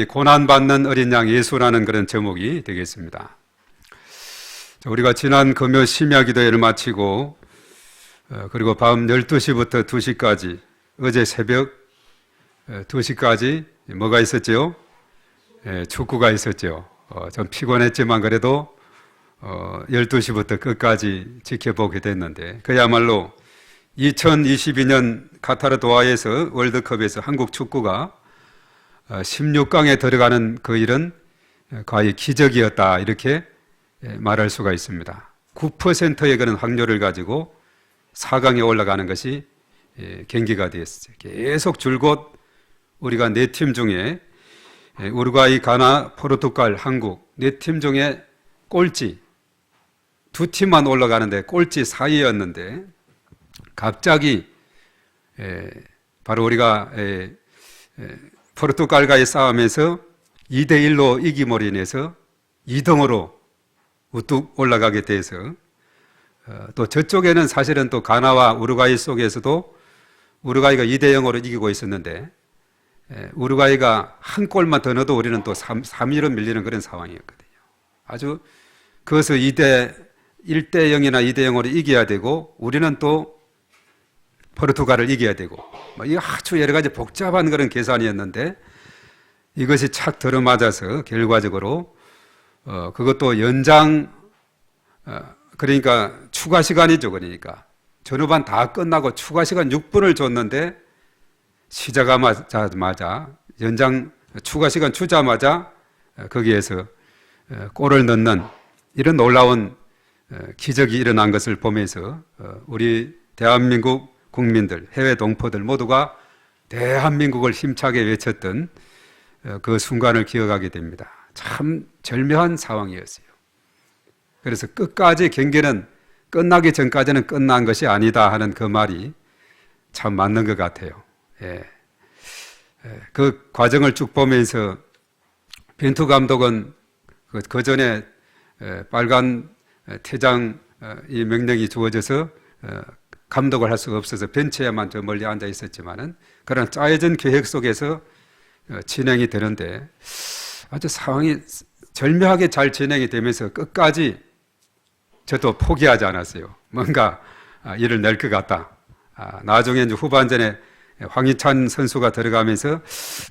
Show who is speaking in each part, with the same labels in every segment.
Speaker 1: 고난받는 어린 양 예수라는 그런 제목이 되겠습니다. 우리가 지난 금요 심야 기도회를 마치고 그리고 밤 12시부터 2시까지 어제 새벽 2시까지 뭐가 있었죠? 축구가 있었죠. 좀 피곤했지만 그래도 12시부터 끝까지 지켜보게 됐는데 그야말로 2022년 카타르 도하에서 월드컵에서 한국 축구가 16강에 들어가는 그 일은 거의 기적이었다 이렇게 말할 수가 있습니다. 9%의 그런 확률을 가지고 4강에 올라가는 것이 경기가 되었어요. 계속 줄곧 우리가 4팀 중에 우루과이, 가나, 포르투갈, 한국 4팀 중에 꼴찌 2팀만 올라가는데 꼴찌 4위였는데 갑자기 바로 우리가 포르투갈과의 싸움에서 2대1로 이김으로 인해서 2등으로 우뚝 올라가게 돼서 또 저쪽에는 사실은 또 가나와 우루과이 속에서도 우루과이가 2대0으로 이기고 있었는데 우루과이가 한 골만 더 넣어도 우리는 또 3위로 밀리는 그런 상황이었거든요. 아주 그것을 1대0이나 2대0으로 이겨야 되고 우리는 또 포르투갈을 이겨야 되고 이 아주 여러 가지 복잡한 그런 계산이었는데 이것이 착 들어맞아서 결과적으로 그것도 연장 그러니까 추가 시간이죠. 그러니까 전후반 다 끝나고 추가 시간 6분을 줬는데 시작하자마자 연장 추가 시간 주자마자 거기에서 골을 넣는 이런 놀라운 기적이 일어난 것을 보면서 우리 대한민국 국민들, 해외 동포들 모두가 대한민국을 힘차게 외쳤던 그 순간을 기억하게 됩니다. 참 절묘한 상황이었어요. 그래서 끝까지 경기는 끝나기 전까지는 끝난 것이 아니다 하는 그 말이 참 맞는 것 같아요. 그 과정을 쭉 보면서 벤투 감독은 그 전에 빨간 퇴장 이 명령이 주어져서 감독을 할 수가 없어서 벤치에만 저 멀리 앉아 있었지만은 그런 짜여진 계획 속에서 진행이 되는데 아주 상황이 절묘하게 잘 진행이 되면서 끝까지 저도 포기하지 않았어요. 뭔가 일을 낼 것 같다. 나중에 이제 후반전에 황희찬 선수가 들어가면서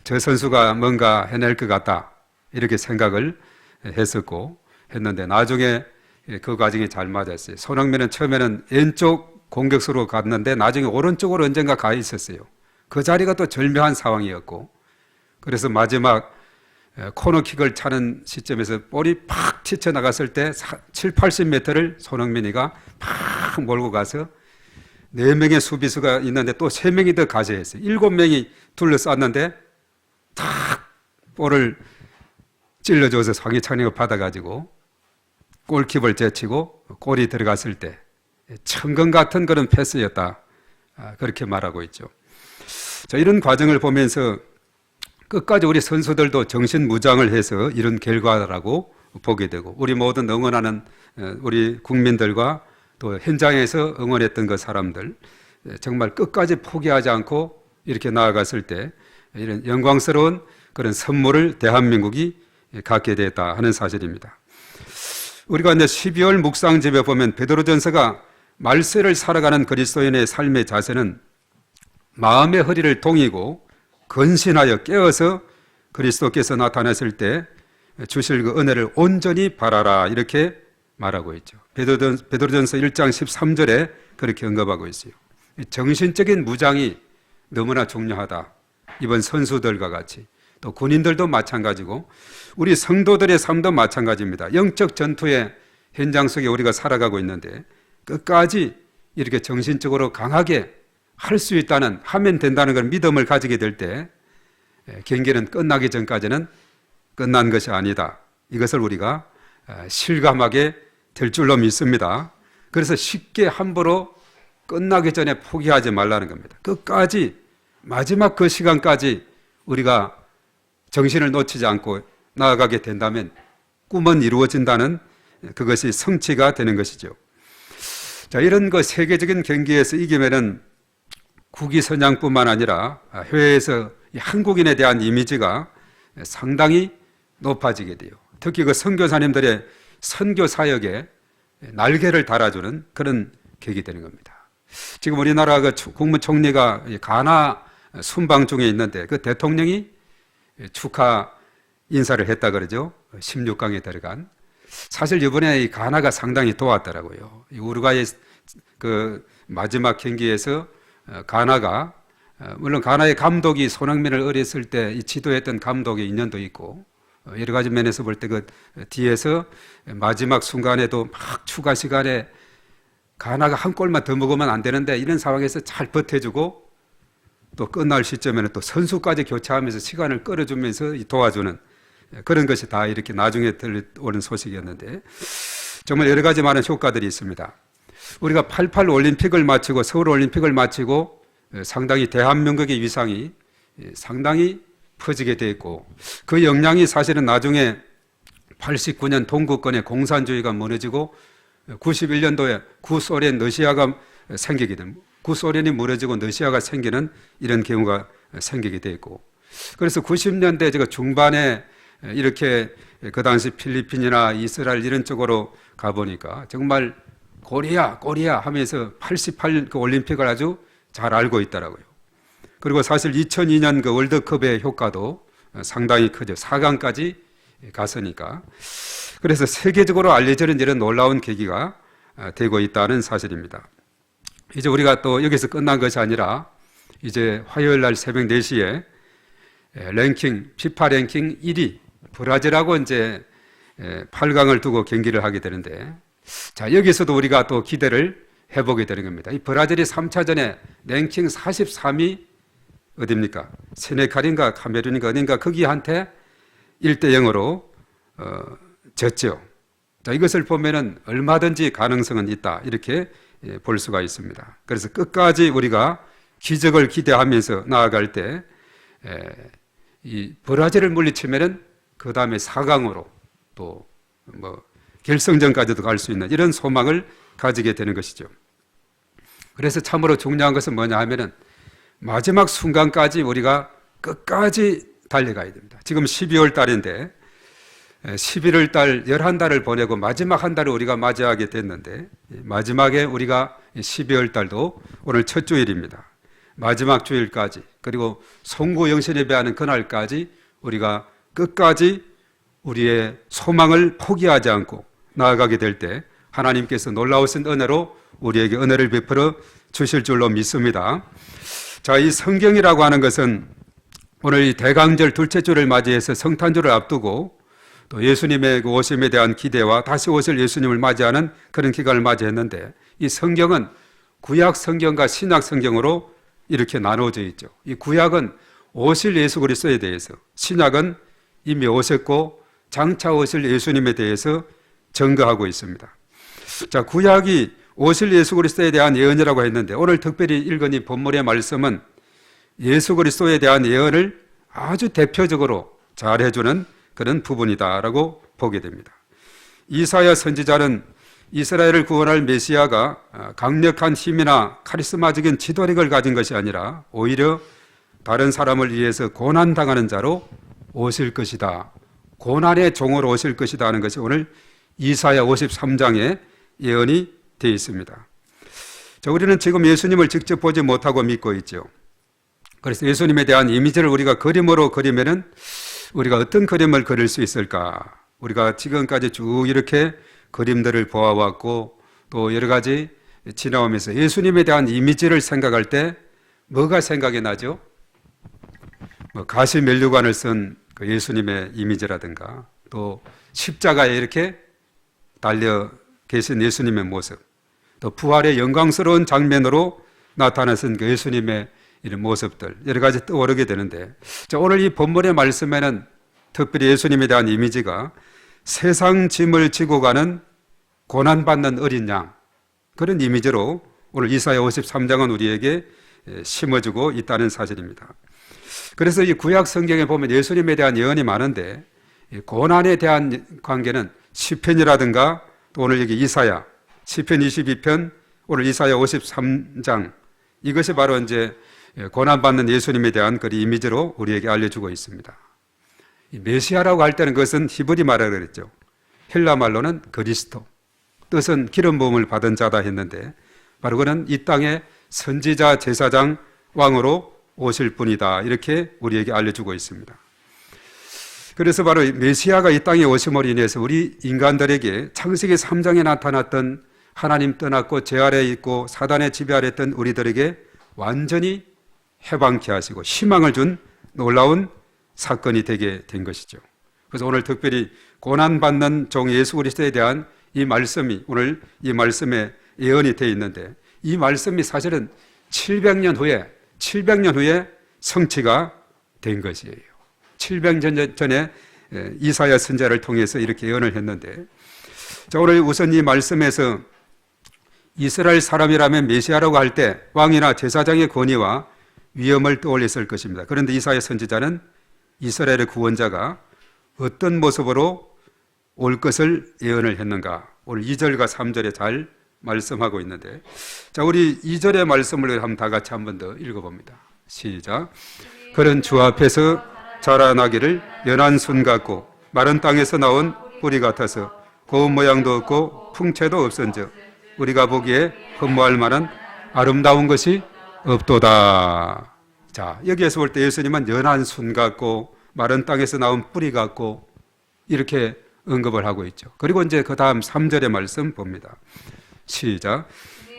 Speaker 1: 저 선수가 뭔가 해낼 것 같다. 이렇게 생각을 했었고 했는데 나중에 그 과정이 잘 맞았어요. 손흥민은 처음에는 왼쪽 공격수로 갔는데 나중에 오른쪽으로 언젠가 가 있었어요. 그 자리가 또 절묘한 상황이었고 그래서 마지막 코너킥을 차는 시점에서 볼이 팍 튀쳐나갔을 때 7, 80m를 손흥민이가 팍 몰고 가서 4명의 수비수가 있는데 또 3명이 더 가세했어요. 7명이 둘러쌌는데 탁 볼을 찔러줘서 황희찬이가 받아가지고 골킥을 제치고 골이 들어갔을 때 천금 같은 그런 패스였다. 그렇게 말하고 있죠. 자, 이런 과정을 보면서 끝까지 우리 선수들도 정신무장을 해서 이런 결과라고 보게 되고 우리 모든 응원하는 우리 국민들과 또 현장에서 응원했던 그 사람들 정말 끝까지 포기하지 않고 이렇게 나아갔을 때 이런 영광스러운 그런 선물을 대한민국이 갖게 됐다 하는 사실입니다. 우리가 이제 12월 묵상집에 보면 베드로전서가 말세를 살아가는 그리스도인의 삶의 자세는 마음의 허리를 동이고 건신하여 깨어서 그리스도께서 나타났을 때 주실 그 은혜를 온전히 바라라 이렇게 말하고 있죠. 베드로전서 1장 13절에 그렇게 언급하고 있어요. 정신적인 무장이 너무나 중요하다. 이번 선수들과 같이 또 군인들도 마찬가지고 우리 성도들의 삶도 마찬가지입니다. 영적 전투의 현장 속에 우리가 살아가고 있는데 끝까지 이렇게 정신적으로 강하게 할 수 있다는 하면 된다는 걸 믿음을 가지게 될 때 경기는 끝나기 전까지는 끝난 것이 아니다. 이것을 우리가 실감하게 될 줄로 믿습니다. 그래서 쉽게 함부로 끝나기 전에 포기하지 말라는 겁니다. 끝까지 마지막 그 시간까지 우리가 정신을 놓치지 않고 나아가게 된다면 꿈은 이루어진다는 그것이 성취가 되는 것이죠. 자, 이런 그 세계적인 경기에서 이기면은 국위 선양뿐만 아니라 해외에서 한국인에 대한 이미지가 상당히 높아지게 돼요. 특히 그 선교사님들의 선교 사역에 날개를 달아주는 그런 계기 되는 겁니다. 지금 우리나라 그 국무총리가 가나 순방 중에 있는데 그 대통령이 축하 인사를 했다 그러죠. 16강에 들어간. 사실 이번에 이 가나가 상당히 도왔더라고요. 우루과이 그 마지막 경기에서 가나가 물론 가나의 감독이 손흥민을 어렸을 때 지도했던 감독의 인연도 있고 여러 가지 면에서 볼 때 그 뒤에서 마지막 순간에도 막 추가 시간에 가나가 한 골만 더 먹으면 안 되는데 이런 상황에서 잘 버텨주고 또 끝날 시점에는 또 선수까지 교체하면서 시간을 끌어주면서 도와주는 그런 것이 다 이렇게 나중에 들려오는 소식이었는데 정말 여러 가지 많은 효과들이 있습니다. 우리가 88 올림픽을 마치고 서울 올림픽을 마치고 상당히 대한민국의 위상이 상당히 퍼지게 돼 있고 그 영향이 사실은 나중에 89년 동구권의 공산주의가 무너지고 91년도에 구소련 러시아가 생기게 됩니다. 구소련이 무너지고 러시아가 생기는 이런 경우가 생기게 돼 있고 그래서 90년대 제가 중반에 이렇게 그 당시 필리핀이나 이스라엘 이런 쪽으로 가보니까 정말 코리아 하면서 88 그 올림픽을 아주 잘 알고 있더라고요. 그리고 사실 2002년 그 월드컵의 효과도 상당히 크죠. 4강까지 갔으니까. 그래서 세계적으로 알려지는 이런 놀라운 계기가 되고 있다는 사실입니다. 이제 우리가 또 여기서 끝난 것이 아니라 이제 화요일 날 새벽 4시에 랭킹, 피파 랭킹 1위 브라질하고 이제 8강을 두고 경기를 하게 되는데 자, 여기서도 우리가 또 기대를 해보게 되는 겁니다. 이 브라질이 3차전에 랭킹 43위 어딥니까? 세네갈인가 카메룬인가 어딘가 거기한테 1대0으로 졌죠. 자, 이것을 보면은 얼마든지 가능성은 있다. 이렇게 볼 수가 있습니다. 그래서 끝까지 우리가 기적을 기대하면서 나아갈 때 이 브라질을 물리치면은 그 다음에 4강으로 또 뭐 결승전까지도 갈 수 있는 이런 소망을 가지게 되는 것이죠. 그래서 참으로 중요한 것은 뭐냐 하면은 마지막 순간까지 우리가 끝까지 달려가야 됩니다. 지금 12월 달인데 11월 달 11달을 보내고 마지막 한 달을 우리가 맞이하게 됐는데 마지막에 우리가 12월 달도 오늘 첫 주일입니다. 마지막 주일까지 그리고 송구 영신 예배하는 그날까지 우리가 끝까지 우리의 소망을 포기하지 않고 나아가게 될 때 하나님께서 놀라우신 은혜로 우리에게 은혜를 베풀어 주실 줄로 믿습니다. 자, 이 성경이라고 하는 것은 오늘 이 대강절 둘째 주를 맞이해서 성탄주를 앞두고 또 예수님의 그 오심에 대한 기대와 다시 오실 예수님을 맞이하는 그런 기간을 맞이했는데 이 성경은 구약 성경과 신약 성경으로 이렇게 나누어져 있죠. 이 구약은 오실 예수 그리스도에 대해서, 신약은 이미 오셨고 장차 오실 예수님에 대해서 증거하고 있습니다. 자, 구약이 오실 예수 그리스도에 대한 예언이라고 했는데 오늘 특별히 읽은 이 본문의 말씀은 예수 그리스도에 대한 예언을 아주 대표적으로 잘 해주는 그런 부분이다라고 보게 됩니다. 이사야 선지자는 이스라엘을 구원할 메시아가 강력한 힘이나 카리스마적인 지도력을 가진 것이 아니라 오히려 다른 사람을 위해서 고난당하는 자로 오실 것이다. 고난의 종으로 오실 것이다 하는 것이 오늘 이사야 53장에 예언이 되어 있습니다. 자, 우리는 지금 예수님을 직접 보지 못하고 믿고 있죠. 그래서 예수님에 대한 이미지를 우리가 그림으로 그리면은 우리가 어떤 그림을 그릴 수 있을까? 우리가 지금까지 쭉 이렇게 그림들을 보아왔고 또 여러 가지 지나오면서 예수님에 대한 이미지를 생각할 때 뭐가 생각이 나죠? 뭐 가시 면류관을 쓴 그 예수님의 이미지라든가 또 십자가에 이렇게 달려 계신 예수님의 모습, 또 부활의 영광스러운 장면으로 나타나신 그 예수님의 이런 모습들 여러 가지 떠오르게 되는데, 자, 오늘 이 본문의 말씀에는 특별히 예수님에 대한 이미지가 세상 짐을 지고 가는 고난받는 어린 양, 그런 이미지로 오늘 이사야 53장은 우리에게 심어주고 있다는 사실입니다. 그래서 이 구약 성경에 보면 예수님에 대한 예언이 많은데 고난에 대한 관계는 시편이라든가 또 오늘 여기 이사야 시편 22편, 오늘 이사야 53장, 이것이 바로 이제 고난받는 예수님에 대한 그 이미지로 우리에게 알려주고 있습니다. 이 메시아라고 할 때는 그것은 히브리 말이라고 그랬죠. 헬라 말로는 그리스도, 뜻은 기름 부음을 받은 자다 했는데 바로 그는 이 땅에 선지자, 제사장, 왕으로 오실 분이다, 이렇게 우리에게 알려주고 있습니다. 그래서 바로 메시아가 이 땅에 오심으로 인해서 우리 인간들에게 창세기 3장에 나타났던 하나님 떠났고 죄 아래에 있고 사단의 지배 아래 있던 우리들에게 완전히 해방케 하시고 희망을 준 놀라운 사건이 되게 된 것이죠. 그래서 오늘 특별히 고난받는 종 예수 그리스도에 대한 이 말씀이 오늘 이 말씀에 예언이 되어 있는데, 이 말씀이 사실은 700년 후에 성취가 된 것이에요. 700년 전에 이사야 선지자를 통해서 이렇게 예언을 했는데, 자, 오늘 우선 이 말씀에서 이스라엘 사람이라면 메시아라고 할 때 왕이나 제사장의 권위와 위엄을 떠올렸을 것입니다. 그런데 이사야 선지자는 이스라엘의 구원자가 어떤 모습으로 올 것을 예언을 했는가, 오늘 2절과 3절에 잘 말씀하고 있는데, 자, 우리 2절의 말씀을 한번 다 같이 한 번 더 읽어봅니다. 시작. 그는 주 앞에서 자라나기를 연한 순 같고 마른 땅에서 나온 뿌리 같아서 고운 모양도 없고 풍채도 없은즉 우리가 보기에 흠모할 만한 아름다운 것이 없도다. 자, 여기에서 볼 때 예수님은 연한 순 같고 마른 땅에서 나온 뿌리 같고 이렇게 언급을 하고 있죠. 그리고 이제 그 다음 3절의 말씀 봅니다. 시작.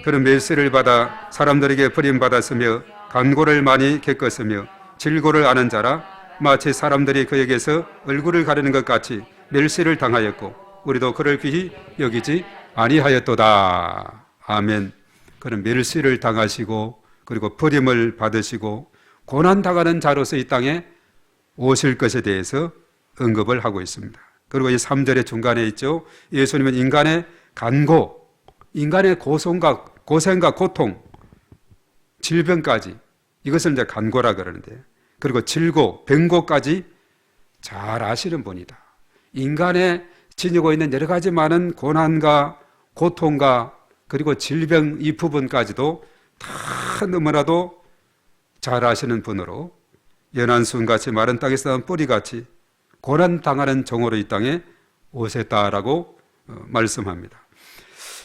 Speaker 1: 그는 멸시를 받아 사람들에게 버림받았으며 간고를 많이 겪었으며 질고를 아는 자라 마치 사람들이 그에게서 얼굴을 가리는 것 같이 멸시를 당하였고 우리도 그를 귀히 여기지 아니하였도다. 아멘. 그는 멸시를 당하시고 그리고 버림을 받으시고 고난당하는 자로서 이 땅에 오실 것에 대해서 언급을 하고 있습니다. 그리고 이 3절의 중간에 있죠. 예수님은 인간의 간고, 인간의 고생과 고통, 질병까지, 이것을 이제 간고라 그러는데, 그리고 질고, 병고까지 잘 아시는 분이다. 인간의 지니고 있는 여러 가지 많은 고난과 고통과 그리고 질병 이 부분까지도 다 너무나도 잘 아시는 분으로 연한 순같이 마른 땅에서 나온 뿌리같이 고난당하는 종으로 이 땅에 오셨다라고 말씀합니다.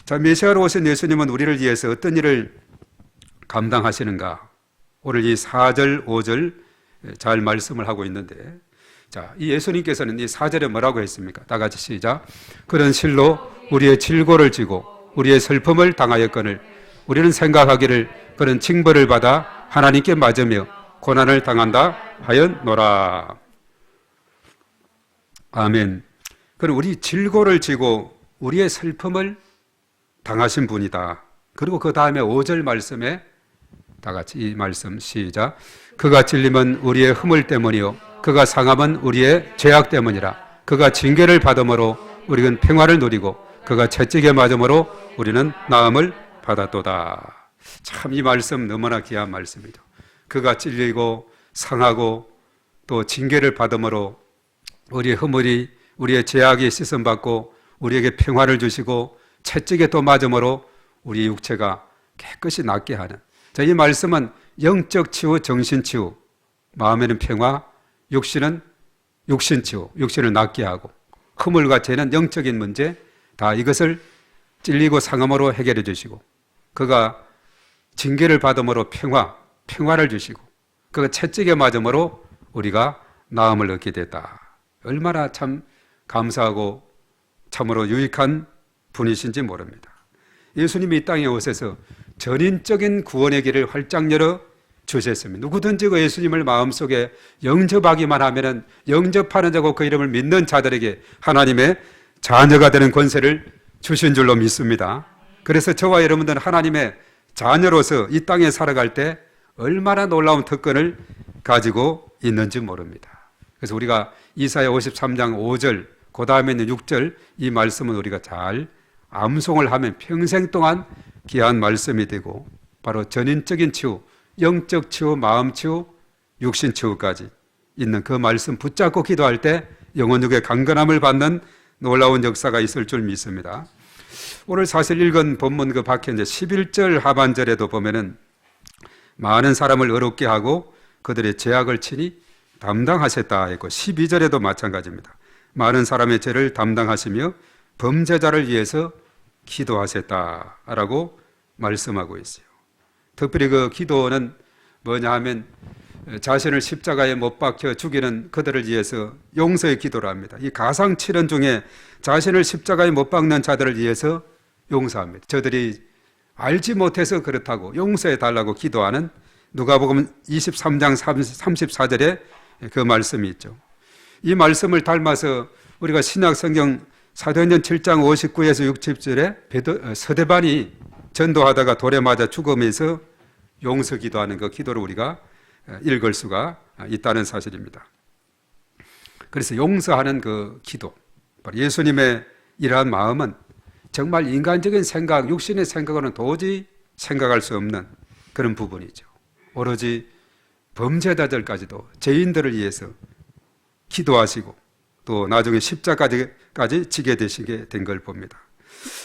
Speaker 1: 자, 메시아로 오신 예수님은 우리를 위해서 어떤 일을 감당하시는가? 오늘 이 4절, 5절 잘 말씀을 하고 있는데, 자, 이 예수님께서는 이 4절에 뭐라고 했습니까? 다 같이 시작. 그런 실로 우리의 질고를 지고 우리의 슬픔을 당하였거늘 우리는 생각하기를 그런 징벌을 받아 하나님께 맞으며 고난을 당한다 하였노라. 아멘. 그럼 우리 질고를 지고 우리의 슬픔을 당하신 분이다. 그리고 그 다음에 5절 말씀에 다 같이 이 말씀 시작. 그가 찔림은 우리의 허물 때문이요 그가 상함은 우리의 죄악 때문이라. 그가 징계를 받음으로 우리는 평화를 누리고 그가 채찍에 맞음으로 우리는 나음을 받았도다. 참 이 말씀 너무나 귀한 말씀이죠. 그가 찔리고 상하고 또 징계를 받음으로 우리의 허물이, 우리의 죄악이 씻음받고 우리에게 평화를 주시고 채찍에 또 맞음으로 우리 육체가 깨끗이 낫게 하는, 자, 이 말씀은 영적 치유, 정신 치유, 마음에는 평화, 육신은 육신 치유, 육신을 낫게 하고 허물과 죄는 영적인 문제, 다 이것을 찔리고 상함으로 해결해 주시고 그가 징계를 받음으로 평화를 주시고 그가 채찍에 맞음으로 우리가 나음을 얻게 됐다. 얼마나 참 감사하고 참으로 유익한 분이신지 모릅니다. 예수님이 이 땅에 오셔서 전인적인 구원의 길을 활짝 열어 주셨습니다. 누구든지 그 예수님을 마음속에 영접하기만 하면은 영접하는 자고 그 이름을 믿는 자들에게 하나님의 자녀가 되는 권세를 주신 줄로 믿습니다. 그래서 저와 여러분들은 하나님의 자녀로서 이 땅에 살아갈 때 얼마나 놀라운 특권을 가지고 있는지 모릅니다. 그래서 우리가 이사야 53장 5절, 그 다음에 있는 6절 이 말씀은 우리가 잘 암송을 하면 평생 동안 귀한 말씀이 되고 바로 전인적인 치유, 영적 치유, 마음 치유, 육신 치유까지 있는 그 말씀 붙잡고 기도할 때 영혼육의 강건함을 받는 놀라운 역사가 있을 줄 믿습니다. 오늘 사실 읽은 본문 그 밖에 이제 11절 하반절에도 보면은 많은 사람을 어렵게 하고 그들의 죄악을 치니 담당하셨다 했고 12절에도 마찬가지입니다. 많은 사람의 죄를 담당하시며 범죄자를 위해서 기도하셨다라고 말씀하고 있어요. 특별히 그 기도는 뭐냐 하면 자신을 십자가에 못 박혀 죽이는 그들을 위해서 용서의 기도를 합니다. 이 가상칠언 중에 자신을 십자가에 못 박는 자들을 위해서 용서합니다. 저들이 알지 못해서 그렇다고 용서해 달라고 기도하는 누가복음 23장 34절에 그 말씀이 있죠. 이 말씀을 닮아서 우리가 신약 성경 사도행전 7장 59에서 60절에 서대반이 전도하다가 돌에 맞아 죽으면서 용서 기도하는 그 기도를 우리가 읽을 수가 있다는 사실입니다. 그래서 용서하는 그 기도, 예수님의 이러한 마음은 정말 인간적인 생각, 육신의 생각으로는 도저히 생각할 수 없는 그런 부분이죠. 오로지 범죄자들까지도 죄인들을 위해서 기도하시고 또 나중에 십자가까지 지게 되시게 된 걸 봅니다.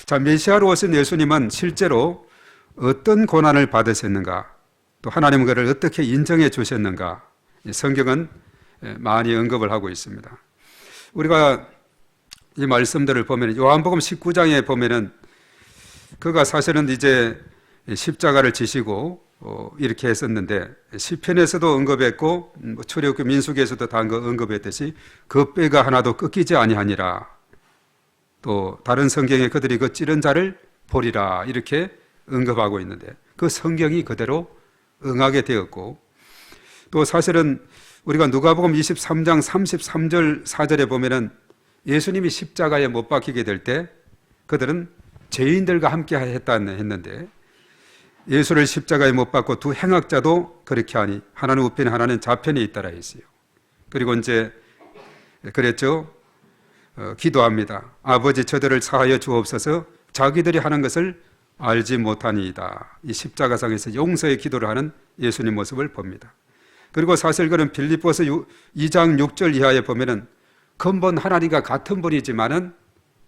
Speaker 1: 자, 메시아로 오신 예수님은 실제로 어떤 고난을 받으셨는가, 또 하나님은 그를 어떻게 인정해 주셨는가, 성경은 많이 언급을 하고 있습니다. 우리가 이 말씀들을 보면 요한복음 19장에 보면은 그가 사실은 이제 십자가를 지시고 이렇게 했었는데 시편에서도 언급했고 출애굽기 민수기에서도 다 언급했듯이 그 뼈가 하나도 꺾이지 아니하니라, 또 다른 성경에 그들이 그 찌른 자를 보리라 이렇게 언급하고 있는데 그 성경이 그대로 응하게 되었고, 또 사실은 우리가 누가복음 23장 33절 4절에 보면은 예수님이 십자가에 못 박히게 될 때 그들은 죄인들과 함께 했는데 예수를 십자가에 못 박고 두 행악자도 그렇게 하니 하나는 우편에 하나는 좌편에 있다라 했어요. 그리고 이제 그랬죠. 기도합니다. 아버지 저들을 사하여 주옵소서, 자기들이 하는 것을 알지 못하니이다. 이 십자가상에서 용서의 기도를 하는 예수님 모습을 봅니다. 그리고 사실 그는 빌립보서 2장 6절 이하에 보면은 근본 하나님과 같은 분이지만은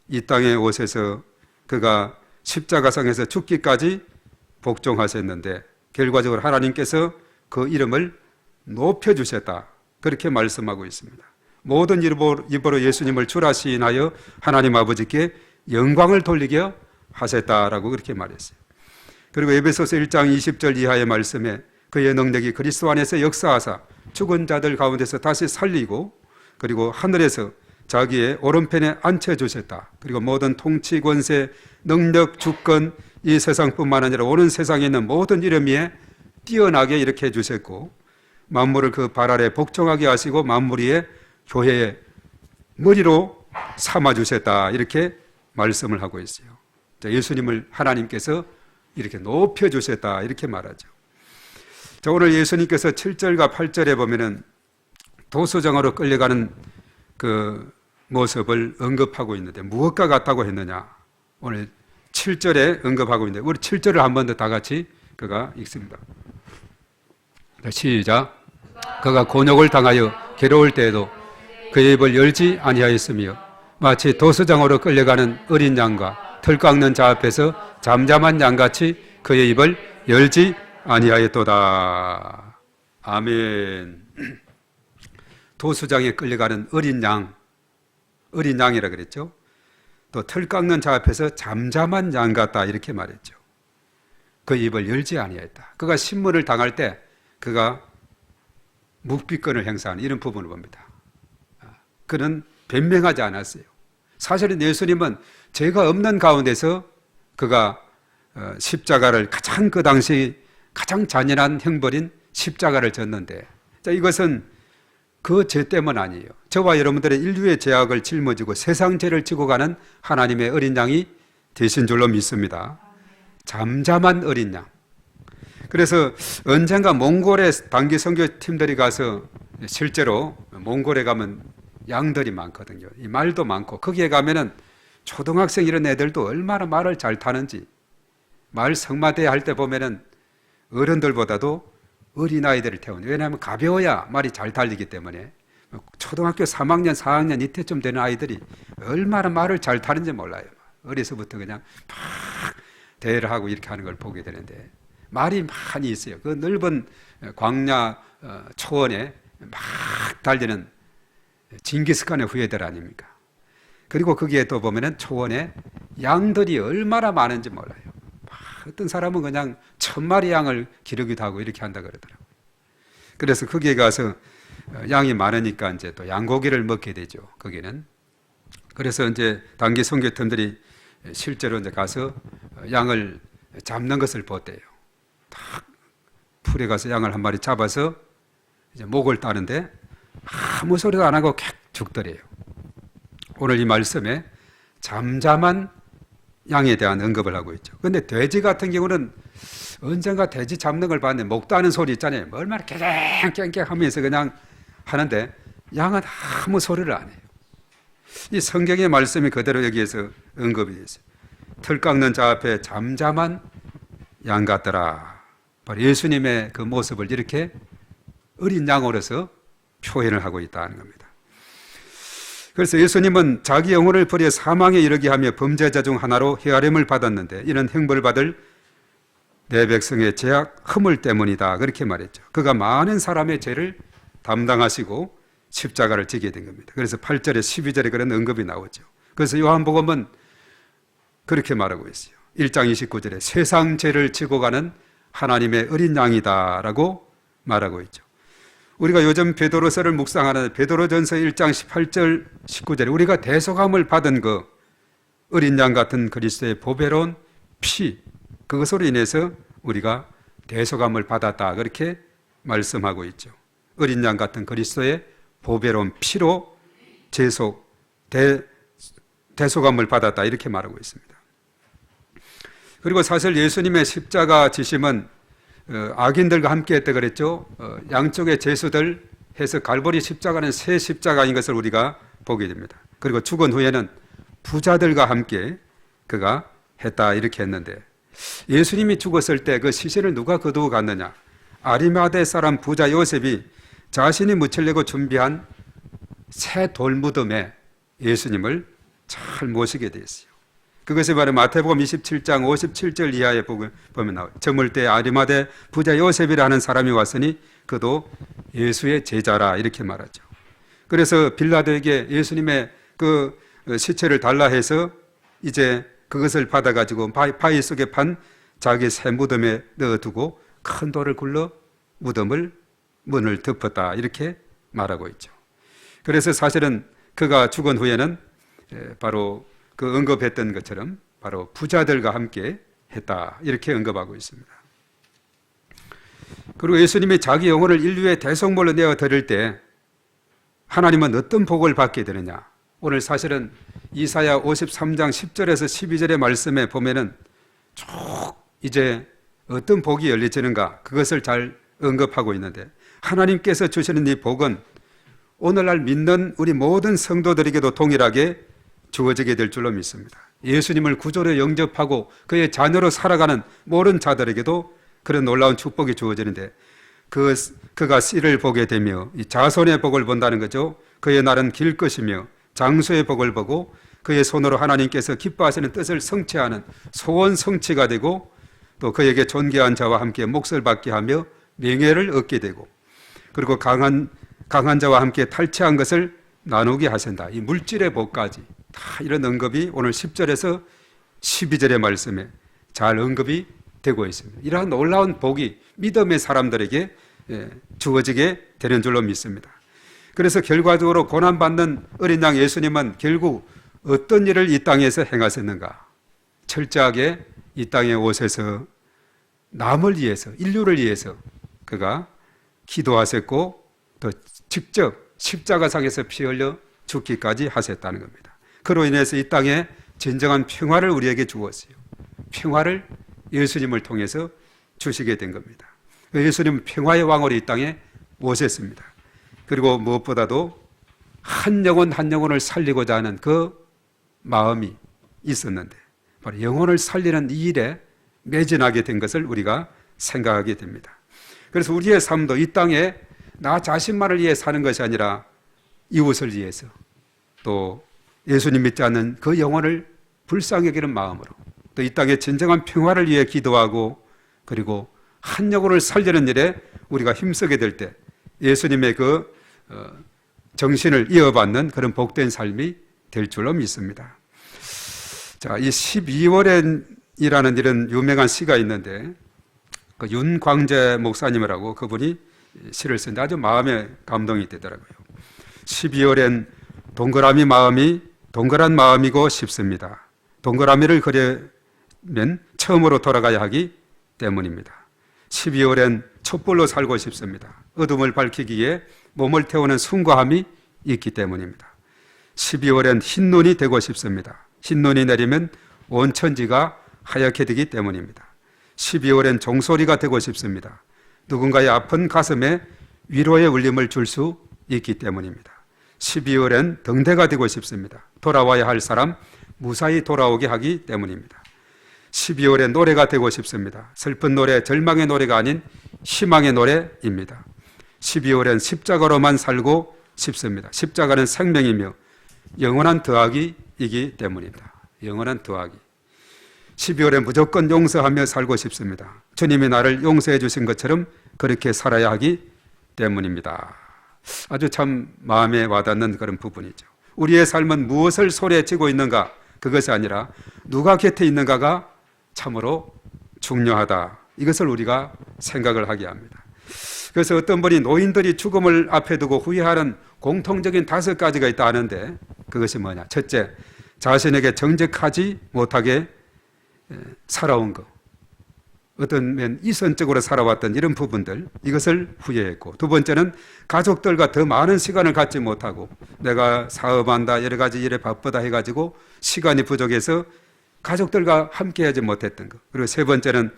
Speaker 1: 이 땅에 오셔서 그가 십자가상에서 죽기까지 복종하셨는데 결과적으로 하나님께서 그 이름을 높여주셨다, 그렇게 말씀하고 있습니다. 모든 입으로 예수님을 주라 시인하여 하나님 아버지께 영광을 돌리게 하셨다라고 그렇게 말했어요. 그리고 에베소서 1장 20절 이하의 말씀에 그의 능력이 그리스도 안에서 역사하사 죽은 자들 가운데서 다시 살리고 그리고 하늘에서 자기의 오른편에 앉혀주셨다. 그리고 모든 통치, 권세, 능력, 주권, 이 세상뿐만 아니라 오는 세상에 있는 모든 이름 위에 뛰어나게 이렇게 해주셨고 만물을 그 발 아래 복종하게 하시고 만물 위에 교회의 머리로 삼아주셨다, 이렇게 말씀을 하고 있어요. 예수님을 하나님께서 이렇게 높여주셨다, 이렇게 말하죠. 자, 오늘 예수님께서 7절과 8절에 보면은 도수장으로 끌려가는 그 모습을 언급하고 있는데 무엇과 같다고 했느냐, 오늘 7절에 언급하고 있는데 우리 7절을 한 번 더 다 같이 그가 읽습니다. 시작. 그가 곤욕을 당하여 괴로울 때에도 그의 입을 열지 아니하였으며 마치 도수장으로 끌려가는 어린 양과 털 깎는 자 앞에서 잠잠한 양같이 그의 입을 열지 아니하였도다. 아멘. 도수장에 끌려가는 어린 양이라 그랬죠. 또 털 깎는 자 앞에서 잠잠한 양 같다, 이렇게 말했죠. 그 입을 열지 아니하였다. 그가 신문을 당할 때 그가 묵비권을 행사하는 이런 부분을 봅니다. 그는 변명하지 않았어요. 사실은 예수님은 죄가 없는 가운데서 그가 십자가를 가장 그 당시 가장 잔인한 형벌인 십자가를 졌는데, 자, 이것은 그 죄 때문 아니에요. 저와 여러분들의 인류의 죄악을 짊어지고 세상 죄를 지고 가는 하나님의 어린 양이 되신 줄로 믿습니다. 잠잠한 어린 양. 그래서 언젠가 몽골에 단기 선교팀들이 가서 실제로 몽골에 가면 양들이 많거든요. 이 말도 많고 거기에 가면은 초등학생 이런 애들도 얼마나 말을 잘 타는지, 말 성마대 할 때 보면은 어른들보다도 어린아이들을 태우는, 왜냐하면 가벼워야 말이 잘 달리기 때문에 초등학교 3학년 4학년 이때쯤 되는 아이들이 얼마나 말을 잘 타는지 몰라요. 어려서부터 그냥 막 대회를 하고 이렇게 하는 걸 보게 되는데 말이 많이 있어요. 그 넓은 광야 초원에 막 달리는 징기스칸의 후예들 아닙니까? 그리고 거기에 또 보면은 초원에 양들이 얼마나 많은지 몰라요. 어떤 사람은 그냥 1000마리 양을 기르기도 하고 이렇게 한다 그러더라고요. 그래서 거기에 가서 양이 많으니까 이제 또 양고기를 먹게 되죠. 거기는. 그래서 이제 단기 선교팀들이 실제로 이제 가서 양을 잡는 것을 보대요. 딱 풀에 가서 양을 한 마리 잡아서 이제 목을 따는데 아무 소리도 안 하고 객 죽더래요. 오늘 이 말씀에 잠잠한 양에 대한 언급을 하고 있죠. 그런데 돼지 같은 경우는 언젠가 돼지 잡는 걸 봤는데 목 따는 소리 있잖아요. 얼마나 깽깽깽 하면서 그냥 하는데 양은 아무 소리를 안 해요. 이 성경의 말씀이 그대로 여기에서 언급이 있어요. 털 깎는 자 앞에 잠잠한 양 같더라. 바로 예수님의 그 모습을 이렇게 어린 양으로서 표현을 하고 있다는 겁니다. 그래서 예수님은 자기 영혼을 버려 사망에 이르게 하며 범죄자 중 하나로 헤아림을 받았는데 이는 형벌 받을 내 백성의 죄악 허물 때문이다. 그렇게 말했죠. 그가 많은 사람의 죄를 담당하시고 십자가를 지게 된 겁니다. 그래서 8절에 12절에 그런 언급이 나오죠. 그래서 요한복음은 그렇게 말하고 있어요. 1장 29절에 세상 죄를 지고 가는 하나님의 어린 양이다라고 말하고 있죠. 우리가 요즘 베드로서를 묵상하는 베드로전서 1장 18절 19절에 우리가 대속함을 받은 그 어린 양 같은 그리스도의 보배로운 피, 그것으로 인해서 우리가 대속함을 받았다, 그렇게 말씀하고 있죠. 어린 양 같은 그리스도의 보배로운 피로 대속함을 받았다, 이렇게 말하고 있습니다. 그리고 사실 예수님의 십자가 지심은 악인들과 함께 했다 그랬죠. 양쪽의 죄수들 해서 갈보리 십자가는 새 십자가인 것을 우리가 보게 됩니다. 그리고 죽은 후에는 부자들과 함께 그가 했다, 이렇게 했는데 예수님이 죽었을 때 그 시신을 누가 거두고 갔느냐? 아리마대 사람 부자 요셉이 자신이 묻히려고 준비한 새 돌무덤에 예수님을 잘 모시게 되었어요. 그것이 바로 마태복음 27장 57절 이하에 보면 나와요. 저물 때 아리마대 부자 요셉이라는 사람이 왔으니 그도 예수의 제자라, 이렇게 말하죠. 그래서 빌라도에게 예수님의 그 시체를 달라 해서 이제 그것을 받아가지고 바위 속에 판 자기 새 무덤에 넣어두고 큰 돌을 굴러 무덤을 문을 덮었다, 이렇게 말하고 있죠. 그래서 사실은 그가 죽은 후에는 바로 그 언급했던 것처럼 바로 부자들과 함께 했다, 이렇게 언급하고 있습니다. 그리고 예수님이 자기 영혼을 인류의 대속물로 내어 드릴 때 하나님은 어떤 복을 받게 되느냐? 오늘 사실은 이사야 53장 10절에서 12절의 말씀에 보면은 쭉 이제 어떤 복이 열려지는가, 그것을 잘 언급하고 있는데 하나님께서 주시는 이 복은 오늘날 믿는 우리 모든 성도들에게도 동일하게 주어지게 될 줄로 믿습니다. 예수님을 구주로 영접하고 그의 자녀로 살아가는 모든 자들에게도 그런 놀라운 축복이 주어지는데 그가 씨를 보게 되며 이 자손의 복을 본다는 거죠. 그의 날은 길 것이며 장수의 복을 보고 그의 손으로 하나님께서 기뻐하시는 뜻을 성취하는 소원 성취가 되고 또 그에게 존귀한 자와 함께 몫을 받게 하며 명예를 얻게 되고 그리고 강한 자와 함께 탈취한 것을 나누게 하신다. 이 물질의 복까지 다 이런 언급이 오늘 10절에서 12절의 말씀에 잘 언급이 되고 있습니다. 이러한 놀라운 복이 믿음의 사람들에게 주어지게 되는 줄로 믿습니다. 그래서 결과적으로 고난받는 어린 양 예수님은 결국 어떤 일을 이 땅에서 행하셨는가? 철저하게 이 땅에 오셔서 남을 위해서, 인류를 위해서 그가 기도하셨고 또 직접 십자가상에서 피 흘려 죽기까지 하셨다는 겁니다. 그로 인해서 이 땅에 진정한 평화를 우리에게 주었어요. 평화를 예수님을 통해서 주시게 된 겁니다. 예수님은 평화의 왕으로 이 땅에 오셨습니다. 그리고 무엇보다도 한 영혼 한 영혼을 살리고자 하는 그 마음이 있었는데 바로 영혼을 살리는 이 일에 매진하게 된 것을 우리가 생각하게 됩니다. 그래서 우리의 삶도 이 땅에 나 자신만을 위해 사는 것이 아니라 이웃을 위해서 또 예수님 믿지 않는 그 영혼을 불쌍히 여기는 마음으로 또 이 땅의 진정한 평화를 위해 기도하고 그리고 한 영혼을 살리는 일에 우리가 힘쓰게 될 때 예수님의 그 정신을 이어받는 그런 복된 삶이 될 줄로 믿습니다. 자, 이 12월엔이라는 이런 유명한 시가 있는데 그 윤광재 목사님이라고 그분이 시를 쓴데 아주 마음에 감동이 되더라고요. 12월엔 동그라미 마음이 동그란 마음이고 싶습니다. 동그라미를 그려면 처음으로 돌아가야 하기 때문입니다. 12월엔 촛불로 살고 싶습니다. 어둠을 밝히기 위해 몸을 태우는 숭고함이 있기 때문입니다. 12월엔 흰눈이 되고 싶습니다. 흰눈이 내리면 온 천지가 하얗게 되기 때문입니다. 12월엔 종소리가 되고 싶습니다. 누군가의 아픈 가슴에 위로의 울림을 줄 수 있기 때문입니다. 12월엔 등대가 되고 싶습니다. 돌아와야 할 사람 무사히 돌아오게 하기 때문입니다. 12월엔 노래가 되고 싶습니다. 슬픈 노래, 절망의 노래가 아닌 희망의 노래입니다. 12월엔 십자가로만 살고 싶습니다. 십자가는 생명이며 영원한 더하기이기 때문입니다. 영원한 더하기. 12월엔 무조건 용서하며 살고 싶습니다. 주님이 나를 용서해 주신 것처럼 그렇게 살아야 하기 때문입니다. 아주 참 마음에 와닿는 그런 부분이죠. 우리의 삶은 무엇을 손에 쥐고 있는가, 그것이 아니라 누가 곁에 있는가가 참으로 중요하다. 이것을 우리가 생각을 하게 합니다. 그래서 어떤 분이 노인들이 죽음을 앞에 두고 후회하는 공통적인 5가지가 있다 하는데 그것이 뭐냐? 첫째, 자신에게 정직하지 못하게 살아온 것, 어떤 면 이선적으로 살아왔던 이런 부분들, 이것을 후회했고, 두 번째는 가족들과 더 많은 시간을 갖지 못하고 내가 사업한다, 여러 가지 일에 바쁘다 해가지고 시간이 부족해서 가족들과 함께하지 못했던 것. 그리고 세 번째는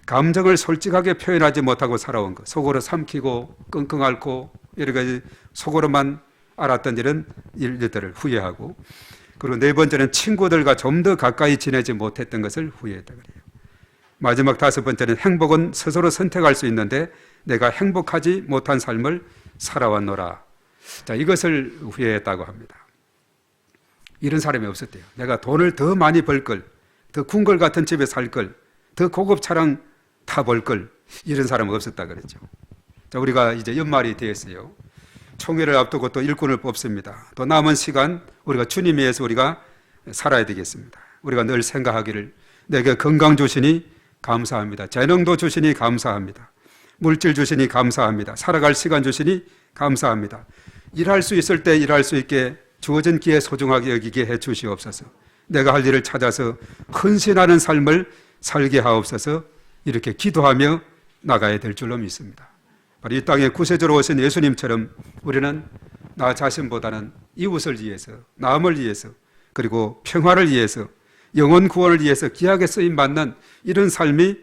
Speaker 1: 감정을 솔직하게 표현하지 못하고 살아온 것, 속으로 삼키고 끙끙 앓고 여러 가지 속으로만 알았던 이런 일들을 후회하고, 그리고 네 번째는 친구들과 좀 더 가까이 지내지 못했던 것을 후회했다 그래요. 마지막 5번째는 행복은 스스로 선택할 수 있는데 내가 행복하지 못한 삶을 살아왔노라. 자, 이것을 후회했다고 합니다. 이런 사람이 없었대요. 내가 돈을 더 많이 벌 걸, 더 궁궐 같은 집에 살 걸, 더 고급 차량 타볼 걸, 이런 사람은 없었다 그랬죠. 자, 우리가 이제 연말이 되었어요. 총회를 앞두고 또 일꾼을 뽑습니다. 또 남은 시간 우리가 주님 위해서 우리가 살아야 되겠습니다. 우리가 늘 생각하기를 내게 건강 주시니 감사합니다. 재능도 주시니 감사합니다. 물질 주시니 감사합니다. 살아갈 시간 주시니 감사합니다. 일할 수 있을 때 일할 수 있게 주어진 기회 소중하게 여기게 해 주시옵소서. 내가 할 일을 찾아서 헌신하는 삶을 살게 하옵소서. 이렇게 기도하며 나가야 될 줄로 믿습니다. 바로 이 땅에 구세주로 오신 예수님처럼 우리는 나 자신보다는 이웃을 위해서, 남을 위해서, 그리고 평화를 위해서, 영혼 구원을 위해서 귀하게 쓰임받는 이런 삶이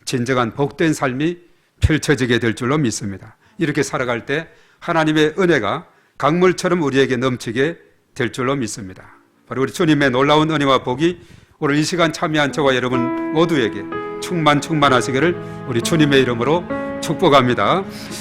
Speaker 1: 진정한 복된 삶이 펼쳐지게 될 줄로 믿습니다. 이렇게 살아갈 때 하나님의 은혜가 강물처럼 우리에게 넘치게 될 줄로 믿습니다. 바로 우리 주님의 놀라운 은혜와 복이 오늘 이 시간 참여한 저와 여러분 모두에게 충만하시기를 우리 주님의 이름으로 축복합니다.